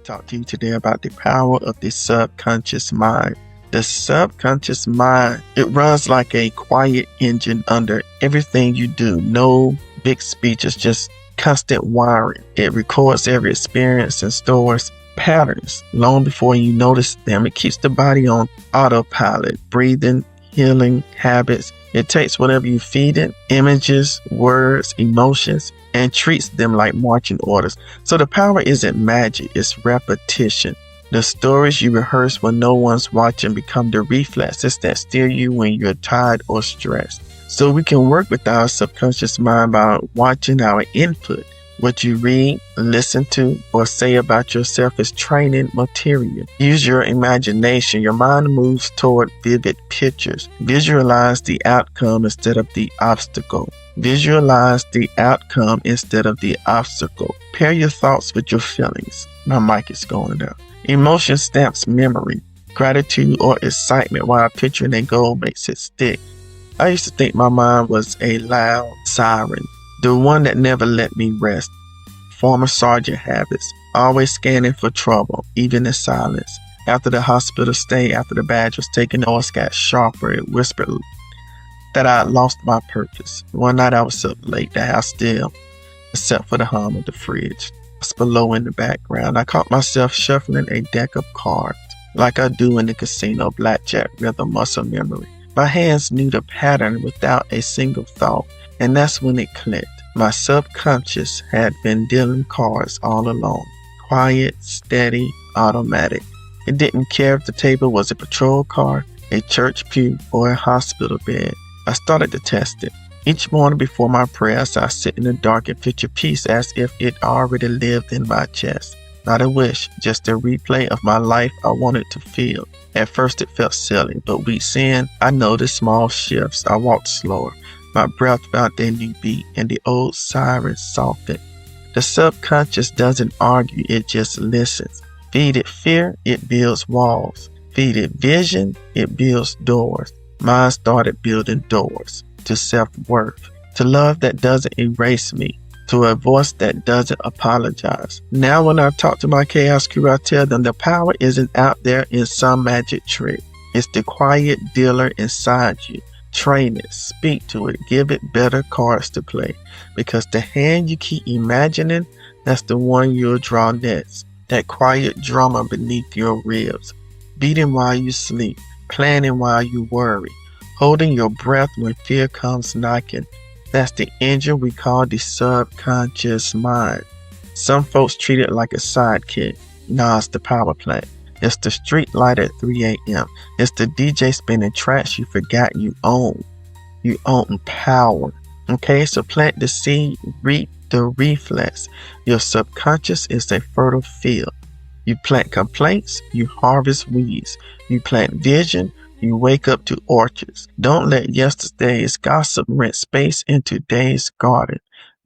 talk to you today about the power of the subconscious mind. The subconscious mind, it runs like a quiet engine under everything you do. No big speeches, just constant wiring. It records every experience and stores patterns long before you notice them. It keeps the body on autopilot, breathing, healing, habits. It takes whatever you feed it, images, words, emotions, and treats them like marching orders. So the power isn't magic, it's repetition. The stories you rehearse when no one's watching become the reflexes that steer you when you're tired or stressed. So we can work with our subconscious mind by watching our input. What you read, listen to, or say about yourself is training material. Use your imagination. Your mind moves toward vivid pictures. Visualize the outcome instead of the obstacle. Visualize the outcome instead of the obstacle. Pair your thoughts with your feelings. My mic is going down. Emotion stamps memory. Gratitude or excitement while picturing a goal makes it stick. I used to think my mind was a loud siren, the one that never let me rest. Former sergeant habits, always scanning for trouble, even in silence. After the hospital stay, after the badge was taken, the voice got sharper. It whispered that I had lost my purpose. One night I was up late, the house still, except for the hum of the fridge. Just below in the background, I caught myself shuffling a deck of cards, like I do in the casino, blackjack, rhythm, muscle memory. My hands knew the pattern without a single thought, and that's when it clicked. My subconscious had been dealing cards all along. Quiet, steady, automatic. It didn't care if the table was a patrol car, a church pew, or a hospital bed. I started to test it. Each morning before my prayers, I sit in the dark and picture peace as if it already lived in my chest. Not a wish, just a replay of my life I wanted to feel. At first it felt silly, but weeks in, I noticed small shifts. I walked slower. My breath found a new beat, and the old siren softened. The subconscious doesn't argue, it just listens. Feed it fear, it builds walls. Feed it vision, it builds doors. Mine started building doors to self-worth, to love that doesn't erase me, to a voice that doesn't apologize. Now when I talk to my chaos crew, I tell them the power isn't out there in some magic trick. It's the quiet dealer inside you. Train it, speak to it, give it better cards to play. Because the hand you keep imagining, that's the one you'll draw next. That quiet drummer beneath your ribs, beating while you sleep, planning while you worry, holding your breath when fear comes knocking. That's the engine we call the subconscious mind. Some folks treat it like a sidekick. Nah, it's the power plant. It's the street light at 3 a.m. It's the DJ spinning tracks you forgot you own. You own power. Okay, so plant the seed, reap the reflex. Your subconscious is a fertile field. You plant complaints, you harvest weeds. You plant vision, you wake up to orchards. Don't let yesterday's gossip rent space in today's garden.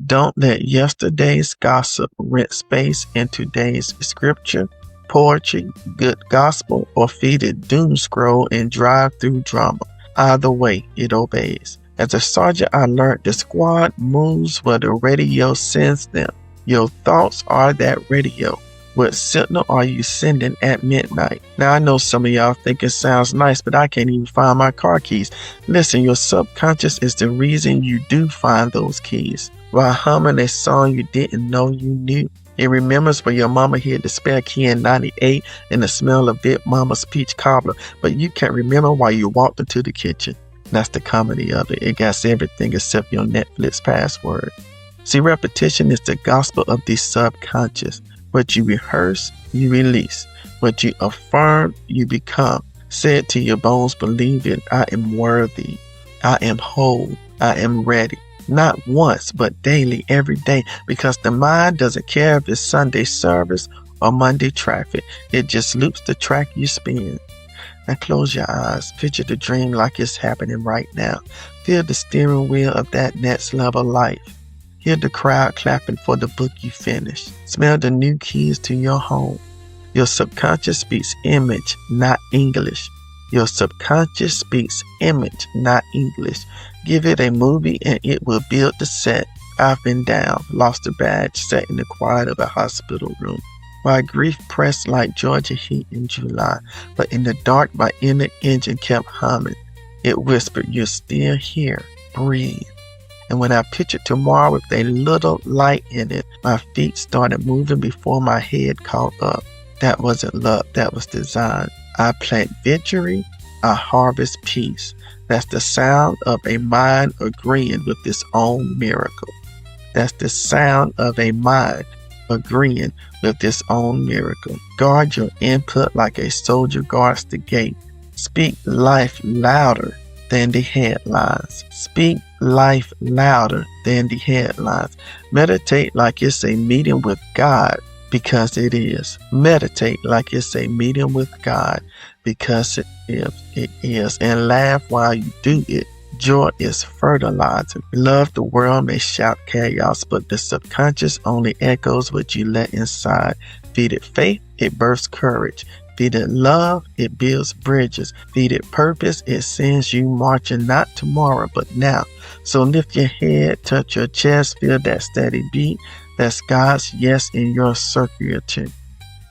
Don't let yesterday's gossip rent space in today's scripture, poetry, good gospel, or feed it doom scroll and drive through drama. Either way, it obeys. As a sergeant, I learned the squad moves where the radio sends them. Your thoughts are that radio. What signal are you sending at midnight? Now, I know some of y'all think it sounds nice, but I can't even find my car keys. Listen, your subconscious is the reason you do find those keys. While humming a song you didn't know you knew. It remembers where your mama hid the spare key in 98 and the smell of Big Mama's peach cobbler, but you can't remember why you walked into the kitchen. That's the comedy of it. It got everything except your Netflix password. See, repetition is the gospel of the subconscious. What you rehearse, you release. What you affirm, you become. Say it to your bones, believe it. I am worthy. I am whole. I am ready. Not once, but daily, every day, because the mind doesn't care if it's Sunday service or Monday traffic. It just loops the track you spin. Now close your eyes. Picture the dream like it's happening right now. Feel the steering wheel of that next level life. Hear the crowd clapping for the book you finished. Smell the new keys to your home. Your subconscious speaks image, not English. Your subconscious speaks image, not English. Give it a movie and it will build the set. I've been down, lost a badge, sat in the quiet of a hospital room. While grief pressed like Georgia heat in July, but in the dark my inner engine kept humming. It whispered, "You're still here. Breathe." And when I pictured tomorrow with a little light in it, my feet started moving before my head caught up. That wasn't love, that was design. I plant victory, I harvest peace. That's the sound of a mind agreeing with its own miracle. That's the sound of a mind agreeing with its own miracle. Guard your input like a soldier guards the gate. Speak life louder than the headlines. Speak life louder than the headlines. Meditate like it's a meeting with God, because it is. Meditate like it's a meeting with God, because it is. It is. And laugh while you do it. Joy is fertilizer. Love the world may shout chaos, but the subconscious only echoes what you let inside. Feed it faith, it births courage. Feed it love, it builds bridges. Feed it purpose, it sends you marching not tomorrow, but now. So lift your head, touch your chest, feel that steady beat. That's God's yes in your circuitry.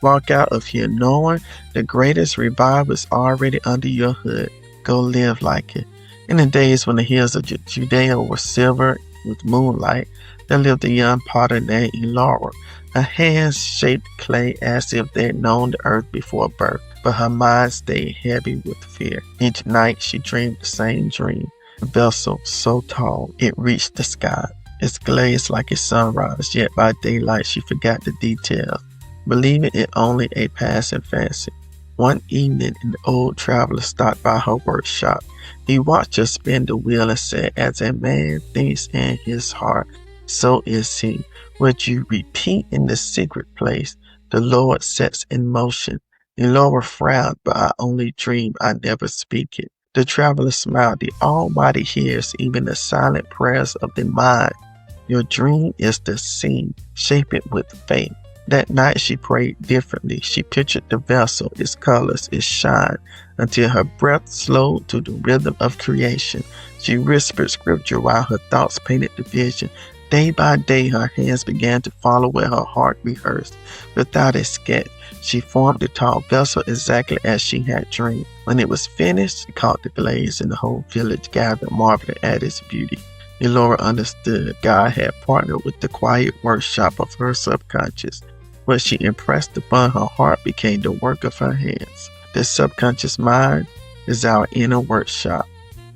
Walk out of here knowing the greatest revival is already under your hood. Go live like it. In the days when the hills of Judea were silver with moonlight, there lived a young potter named Elora. Her hands shaped clay as if they had known the earth before birth, but her mind stayed heavy with fear. Each night she dreamed the same dream, a vessel so tall it reached the sky. Its glaze like a sunrise, yet by daylight she forgot the details, believing it only a passing fancy. One evening, an old traveler stopped by her workshop. He watched her spin the wheel and said, "As a man thinks in his heart, so is he. What you repeat in the secret place, the Lord sets in motion." Elora frowned, "But I only dream, I never speak it." The traveler smiled. "The Almighty hears even the silent prayers of the mind. Your dream is the seed. Shape it with faith." That night she prayed differently. She pictured the vessel, its colors, its shine, until her breath slowed to the rhythm of creation. She whispered scripture while her thoughts painted the vision. Day by day her hands began to follow where her heart rehearsed. Without a sketch, she formed the tall vessel exactly as she had dreamed. When it was finished, she caught the glaze and the whole village gathered, marveling at its beauty. Elora understood God had partnered with the quiet workshop of her subconscious. What she impressed upon her heart became the work of her hands. The subconscious mind is our inner workshop.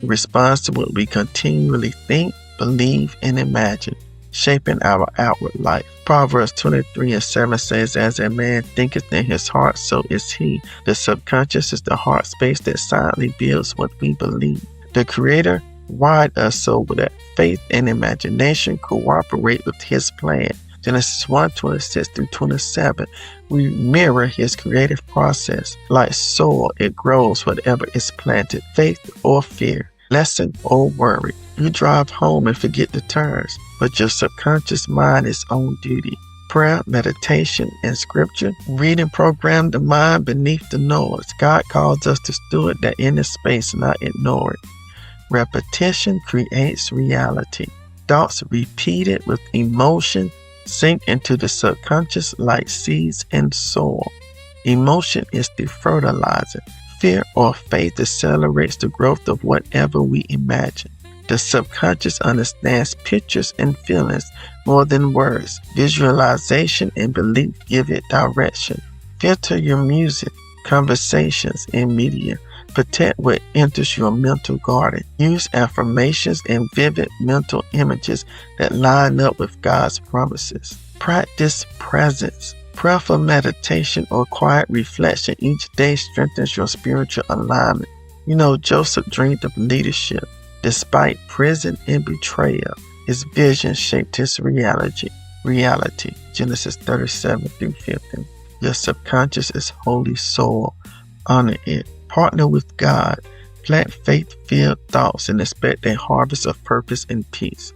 It responds to what we continually think, believe, and imagine, shaping our outward life. Proverbs 23:7 says, "As a man thinketh in his heart, so is he." The subconscious is the heart space that silently builds what we believe. The Creator wired us so that faith and imagination cooperate with His plan. Genesis 1:26-27. We mirror His creative process. Like soil, it grows whatever is planted, faith or fear, lesson or worry. You drive home and forget the turns, but your subconscious mind is on duty. Prayer, meditation, and scripture. Read and program the mind beneath the noise. God calls us to steward that inner space, not ignore it. Repetition creates reality. Thoughts repeated with emotion sink into the subconscious like seeds in soil. Emotion is the fertilizer. Fear or faith accelerates the growth of whatever we imagine. The subconscious understands pictures and feelings more than words. Visualization and belief give it direction. Filter your music, conversations, and media. Protect what enters your mental garden. Use affirmations and vivid mental images that line up with God's promises. Practice presence. Prayerful meditation or quiet reflection each day strengthens your spiritual alignment. You know, Joseph dreamed of leadership. Despite prison and betrayal, his vision shaped his reality. Genesis 37-50. Your subconscious is holy soil. Honor it. Partner with God. Plant faith-filled thoughts and expect a harvest of purpose and peace.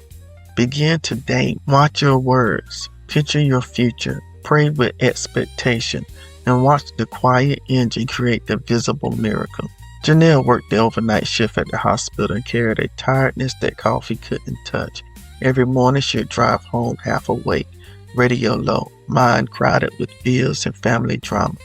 Begin today. Watch your words. Picture your future. Pray with expectation. And watch the quiet engine create the visible miracle. Janelle worked the overnight shift at the hospital and carried a tiredness that coffee couldn't touch. Every morning she'd drive home half awake, radio low, mind crowded with bills and family drama.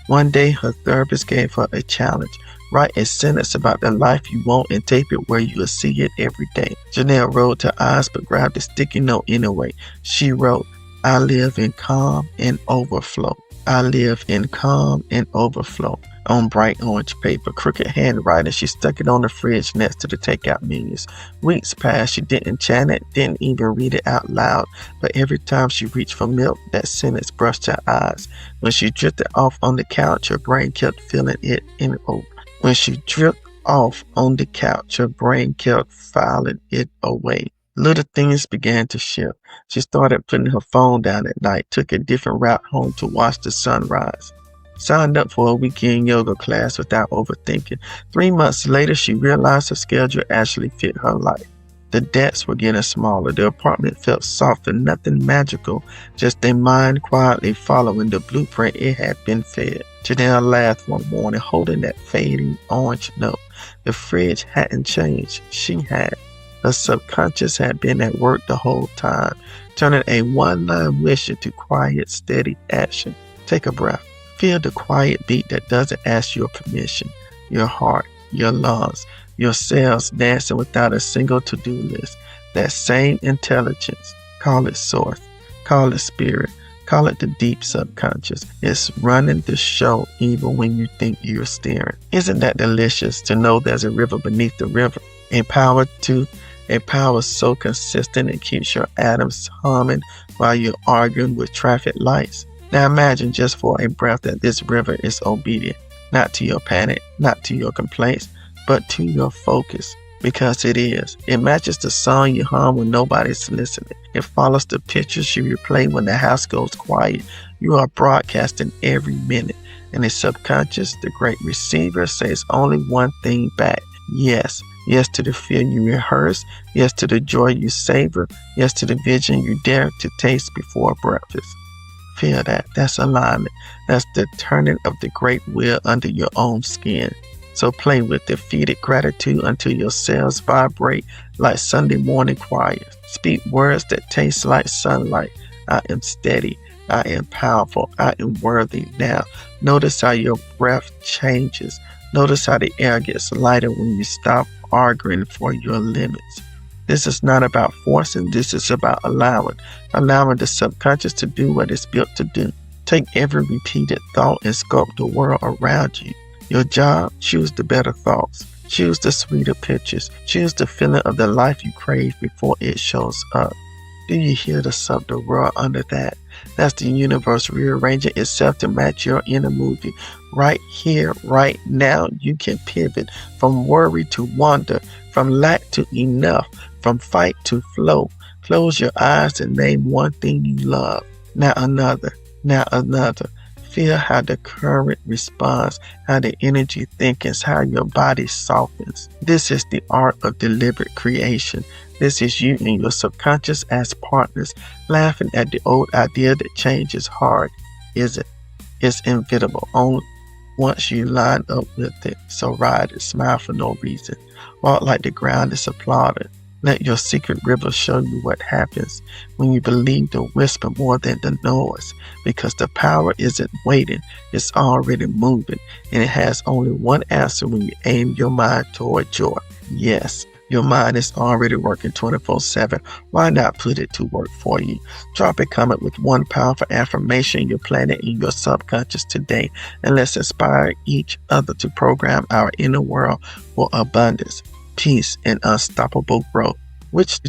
One day, her therapist gave her a challenge. Write a sentence about the life you want and tape it where you will see it every day. Janelle rolled her eyes but grabbed the sticky note anyway. She wrote, I live in calm and overflow. I live in calm and overflow. On bright orange paper, crooked handwriting, she stuck it on the fridge next to the takeout menus. Weeks passed, she didn't chant it, didn't even read it out loud, but every time she reached for milk, that sentence brushed her eyes. When she drifted off on the couch, her brain kept feeling it in over. When she drifted off on the couch, her brain kept filing it away. Little things began to shift. She started putting her phone down at night, took a different route home to watch the sunrise. Signed up for a weekend yoga class without overthinking. 3 months later, she realized her schedule actually fit her life. The debts were getting smaller. The apartment felt softer, nothing magical, just a mind quietly following the blueprint it had been fed. Janelle laughed one morning, holding that fading orange note. The fridge hadn't changed. She had. Her subconscious had been at work the whole time, turning a one-line wish into quiet, steady action. Take a breath. Feel the quiet beat that doesn't ask your permission. Your heart, your lungs, your cells dancing without a single to-do list. That same intelligence. Call it source. Call it spirit. Call it the deep subconscious. It's running the show even when you think you're steering. Isn't that delicious to know there's a river beneath the river? A power so consistent it keeps your atoms humming while you're arguing with traffic lights. Now imagine just for a breath that this river is obedient, not to your panic, not to your complaints, but to your focus. Because it is. It matches the song you hum when nobody's listening. It follows the pictures you replay when the house goes quiet. You are broadcasting every minute. And the subconscious, the great receiver, says only one thing back. Yes. Yes to the fear you rehearse. Yes to the joy you savor. Yes to the vision you dare to taste before breakfast. Feel that. That's alignment. That's the turning of the great wheel under your own skin. So play with it. Feed it gratitude until your cells vibrate like Sunday morning choirs. Speak words that taste like sunlight. I am steady. I am powerful. I am worthy now. Notice how your breath changes. Notice how the air gets lighter when you stop arguing for your limits. This is not about forcing. This is about allowing the subconscious to do what it's built to do. Take every repeated thought and sculpt the world around you. Your job, choose the better thoughts. Choose the sweeter pictures. Choose the feeling of the life you crave before it shows up. Do you hear the subtle roar under that? That's the universe rearranging itself to match your inner movie. Right here, right now, you can pivot from worry to wonder, from lack to enough, from fight to flow. Close your eyes and name one thing you love. Now another. Now another. Feel how the current responds, how the energy thickens, how your body softens. This is the art of deliberate creation. This is you and your subconscious as partners, laughing at the old idea that change is hard. Is it? It's inevitable. Only once you line up with it. So ride it, smile for no reason. Walk like the ground is applauded. Let your secret river show you what happens when you believe the whisper more than the noise, because the power isn't waiting, it's already moving, and it has only one answer when you aim your mind toward joy. Yes, your mind is already working 24/7. Why not put it to work for you? Drop a comment with one powerful affirmation you're planting in your subconscious today, and let's inspire each other to program our inner world for abundance, peace, and unstoppable growth. Which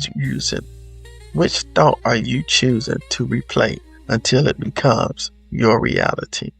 thought are you choosing to replay until it becomes your reality?